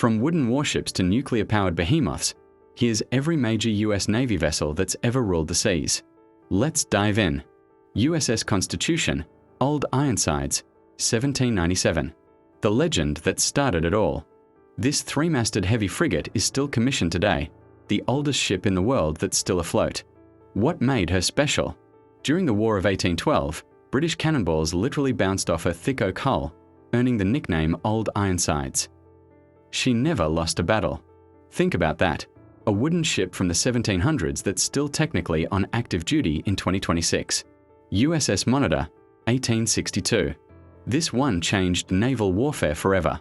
From wooden warships to nuclear-powered behemoths, here's every major US Navy vessel that's ever ruled the seas. Let's dive in. USS Constitution, Old Ironsides, 1797. The legend that started it all. This three-masted heavy frigate is still commissioned today, the oldest ship in the world that's still afloat. What made her special? During the War of 1812, British cannonballs literally bounced off her thick oak hull, earning the nickname Old Ironsides. She never lost a battle. Think about that. A wooden ship from the 1700s that's still technically on active duty in 2026. USS Monitor, 1862. This one changed naval warfare forever.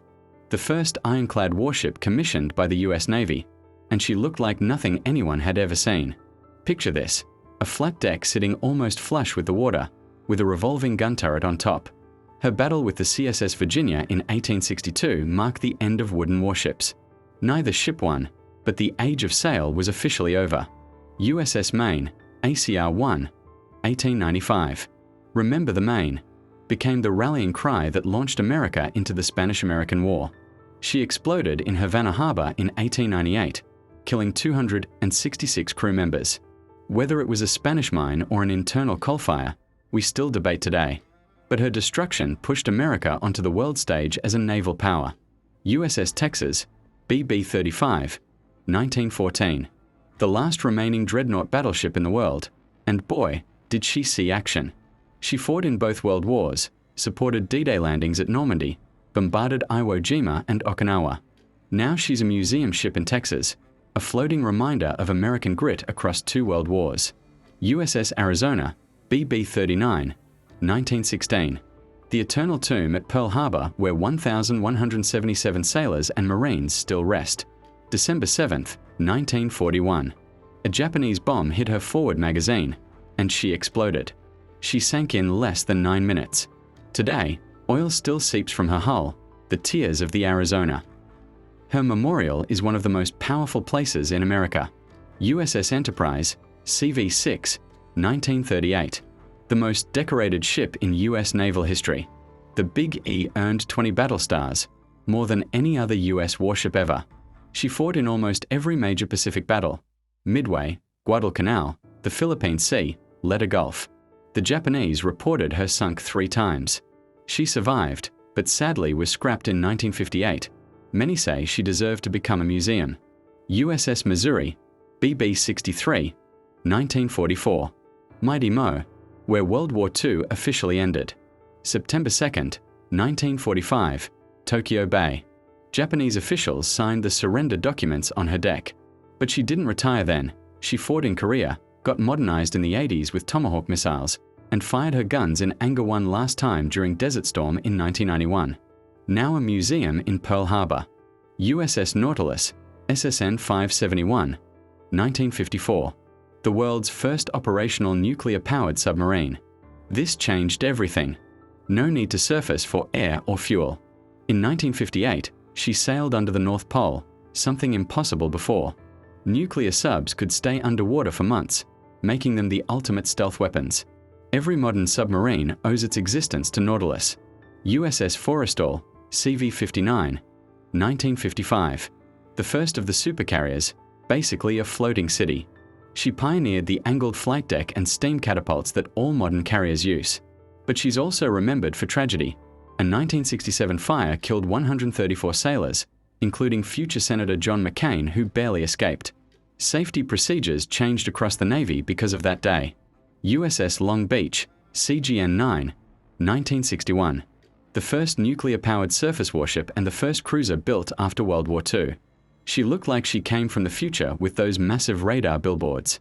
The first ironclad warship commissioned by the US Navy, and she looked like nothing anyone had ever seen. Picture this, a flat deck sitting almost flush with the water, with a revolving gun turret on top. Her battle with the CSS Virginia in 1862 marked the end of wooden warships. Neither ship won, but the age of sail was officially over. USS Maine, ACR-1, 1895. Remember the Maine, became the rallying cry that launched America into the Spanish-American War. She exploded in Havana Harbor in 1898, killing 266 crew members. Whether it was a Spanish mine or an internal coal fire, we still debate today. But her destruction pushed America onto the world stage as a naval power. USS Texas, BB-35, 1914. The last remaining dreadnought battleship in the world, and boy, did she see action. She fought in both World Wars, supported D-Day landings at Normandy, bombarded Iwo Jima and Okinawa. Now she's a museum ship in Texas, a floating reminder of American grit across 2 world wars. USS Arizona, BB-39, 1916. The eternal tomb at Pearl Harbor where 1,177 sailors and Marines still rest. December 7, 1941. A Japanese bomb hit her forward magazine, and she exploded. She sank in less than 9 minutes. Today, oil still seeps from her hull, the tears of the Arizona. Her memorial is one of the most powerful places in America. USS Enterprise, CV-6, 1938. The most decorated ship in US naval history. The Big E earned 20 battle stars, more than any other US warship ever. She fought in almost every major Pacific battle: Midway, Guadalcanal, the Philippine Sea, Leyte Gulf. The Japanese reported her sunk 3 times. She survived, but sadly was scrapped in 1958. Many say she deserved to become a museum. USS Missouri, BB-63, 1944. Mighty Mo, where World War II officially ended. September 2, 1945, Tokyo Bay. Japanese officials signed the surrender documents on her deck. But she didn't retire then. She fought in Korea, got modernized in the 80s with Tomahawk missiles, and fired her guns in Anger One last time during Desert Storm in 1991. Now a museum in Pearl Harbor. USS Nautilus, SSN 571, 1954. The world's first operational nuclear-powered submarine. This changed everything. No need to surface for air or fuel. In 1958, she sailed under the North Pole, something impossible before. Nuclear subs could stay underwater for months, making them the ultimate stealth weapons. Every modern submarine owes its existence to Nautilus. USS Forrestal, CV-59, 1955. The first of the supercarriers, basically a floating city. She pioneered the angled flight deck and steam catapults that all modern carriers use. But she's also remembered for tragedy. A 1967 fire killed 134 sailors, including future Senator John McCain, who barely escaped. Safety procedures changed across the Navy because of that day. USS Long Beach, CGN-9, 1961. The first nuclear-powered surface warship and the first cruiser built after World War II. She looked like she came from the future with those massive radar billboards.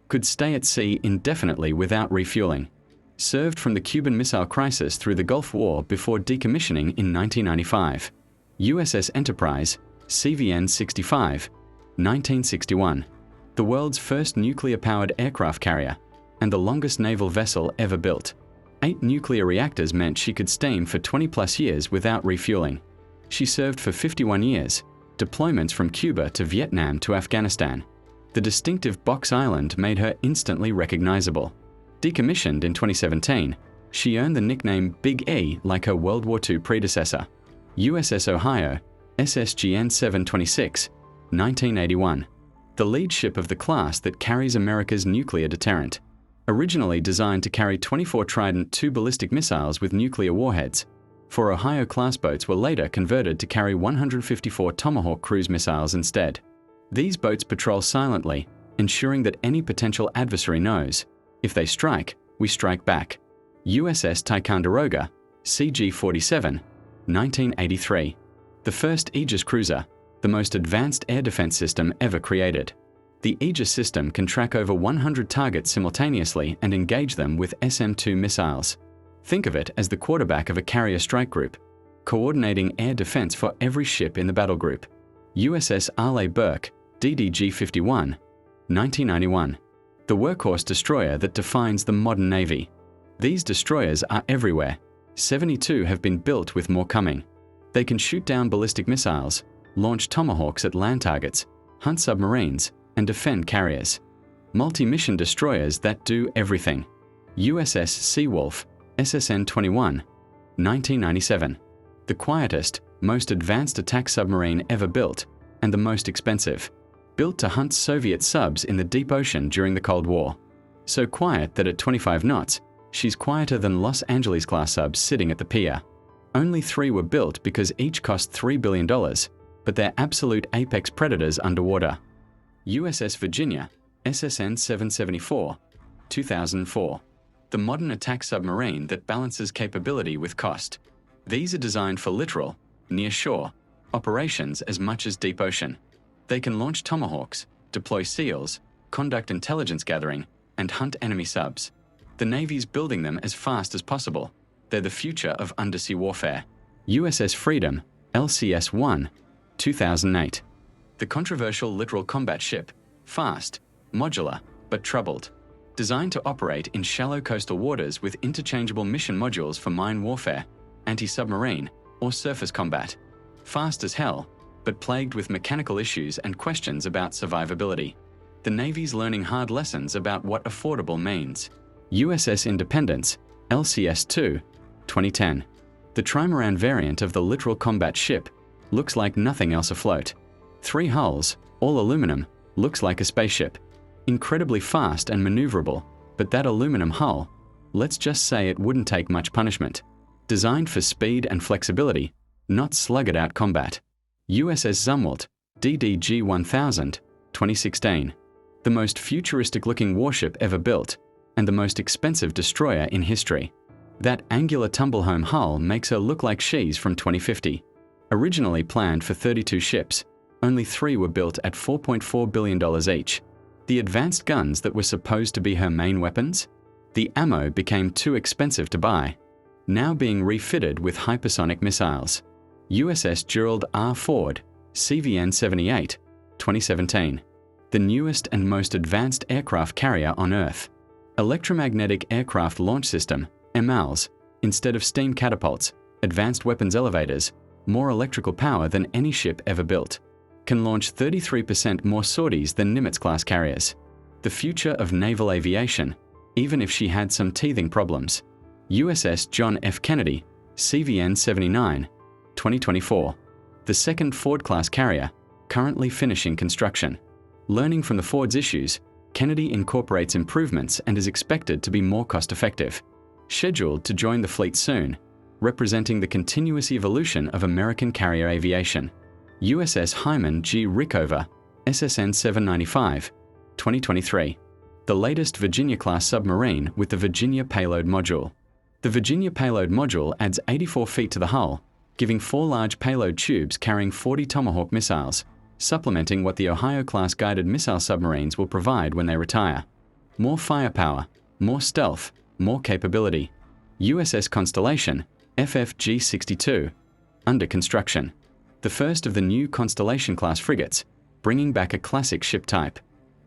Could stay at sea indefinitely without refueling. Served from the Cuban Missile Crisis through the Gulf War before decommissioning in 1995. USS Enterprise, CVN-65, 1961. The world's first nuclear-powered aircraft carrier, and the longest naval vessel ever built. 8 nuclear reactors meant she could steam for 20+ years without refueling. She served for 51 years, deployments from Cuba to Vietnam to Afghanistan. The distinctive Box Island made her instantly recognizable. Decommissioned in 2017, she earned the nickname Big E like her World War II predecessor. USS Ohio, SSGN 726, 1981. The lead ship of the class that carries America's nuclear deterrent. Originally designed to carry 24 Trident II ballistic missiles with nuclear warheads, 4 Ohio-class boats were later converted to carry 154 Tomahawk cruise missiles instead. These boats patrol silently, ensuring that any potential adversary knows, if they strike, we strike back. USS Ticonderoga, CG-47, 1983. The first Aegis cruiser, the most advanced air defense system ever created. The Aegis system can track over 100 targets simultaneously and engage them with SM-2 missiles. Think of it as the quarterback of a carrier strike group, coordinating air defense for every ship in the battle group. USS Arleigh Burke, DDG-51, 1991. The workhorse destroyer that defines the modern Navy. These destroyers are everywhere. 72 have been built with more coming. They can shoot down ballistic missiles, launch Tomahawks at land targets, hunt submarines, and defend carriers. Multi-mission destroyers that do everything. USS Seawolf, SSN-21, 1997. The quietest, most advanced attack submarine ever built, and the most expensive. Built to hunt Soviet subs in the deep ocean during the Cold War. So quiet that at 25 knots, she's quieter than Los Angeles-class subs sitting at the pier. Only 3 were built because each cost $3 billion, but they're absolute apex predators underwater. USS Virginia, SSN-774, 2004. The modern attack submarine that balances capability with cost. These are designed for literal, near-shore, operations as much as deep ocean. They can launch Tomahawks, deploy SEALs, conduct intelligence gathering, and hunt enemy subs. The Navy's building them as fast as possible. They're the future of undersea warfare. USS Freedom, LCS-1, 2008. The controversial littoral combat ship, fast, modular, but troubled. Designed to operate in shallow coastal waters with interchangeable mission modules for mine warfare, anti-submarine, or surface combat. Fast as hell, but plagued with mechanical issues and questions about survivability. The Navy's learning hard lessons about what affordable means. USS Independence, LCS-2, 2010. The trimaran variant of the littoral combat ship looks like nothing else afloat. 3 hulls, all aluminum, looks like a spaceship. Incredibly fast and maneuverable, but that aluminum hull, let's just say it wouldn't take much punishment. Designed for speed and flexibility, not slug-it-out combat. USS Zumwalt, DDG-1000, 2016. The most futuristic-looking warship ever built, and the most expensive destroyer in history. That angular tumble-home hull makes her look like she's from 2050. Originally planned for 32 ships, only 3 were built at $4.4 billion each. The advanced guns that were supposed to be her main weapons? The ammo became too expensive to buy, now being refitted with hypersonic missiles. USS Gerald R. Ford, CVN-78, 2017. The newest and most advanced aircraft carrier on Earth. Electromagnetic Aircraft Launch System, EMALS, instead of steam catapults, advanced weapons elevators, more electrical power than any ship ever built. Can launch 33% more sorties than Nimitz-class carriers. The future of naval aviation, even if she had some teething problems. USS John F. Kennedy, CVN-79, 2024. The second Ford-class carrier, currently finishing construction. Learning from the Ford's issues, Kennedy incorporates improvements and is expected to be more cost-effective. Scheduled to join the fleet soon, representing the continuous evolution of American carrier aviation. USS Hyman G. Rickover, SSN-795, 2023. The latest Virginia-class submarine with the Virginia Payload Module. The Virginia Payload Module adds 84 feet to the hull, giving 4 large payload tubes carrying 40 Tomahawk missiles, supplementing what the Ohio-class guided missile submarines will provide when they retire. More firepower, more stealth, more capability. USS Constellation, FFG-62, under construction. The first of the new Constellation-class frigates, bringing back a classic ship type.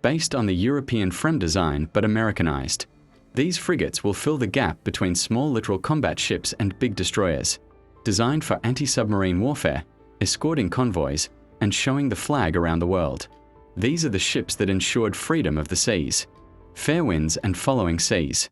Based on the European FREM design but Americanized. These frigates will fill the gap between small littoral combat ships and big destroyers. Designed for anti-submarine warfare, escorting convoys, and showing the flag around the world. These are the ships that ensured freedom of the seas. Fair winds and following seas.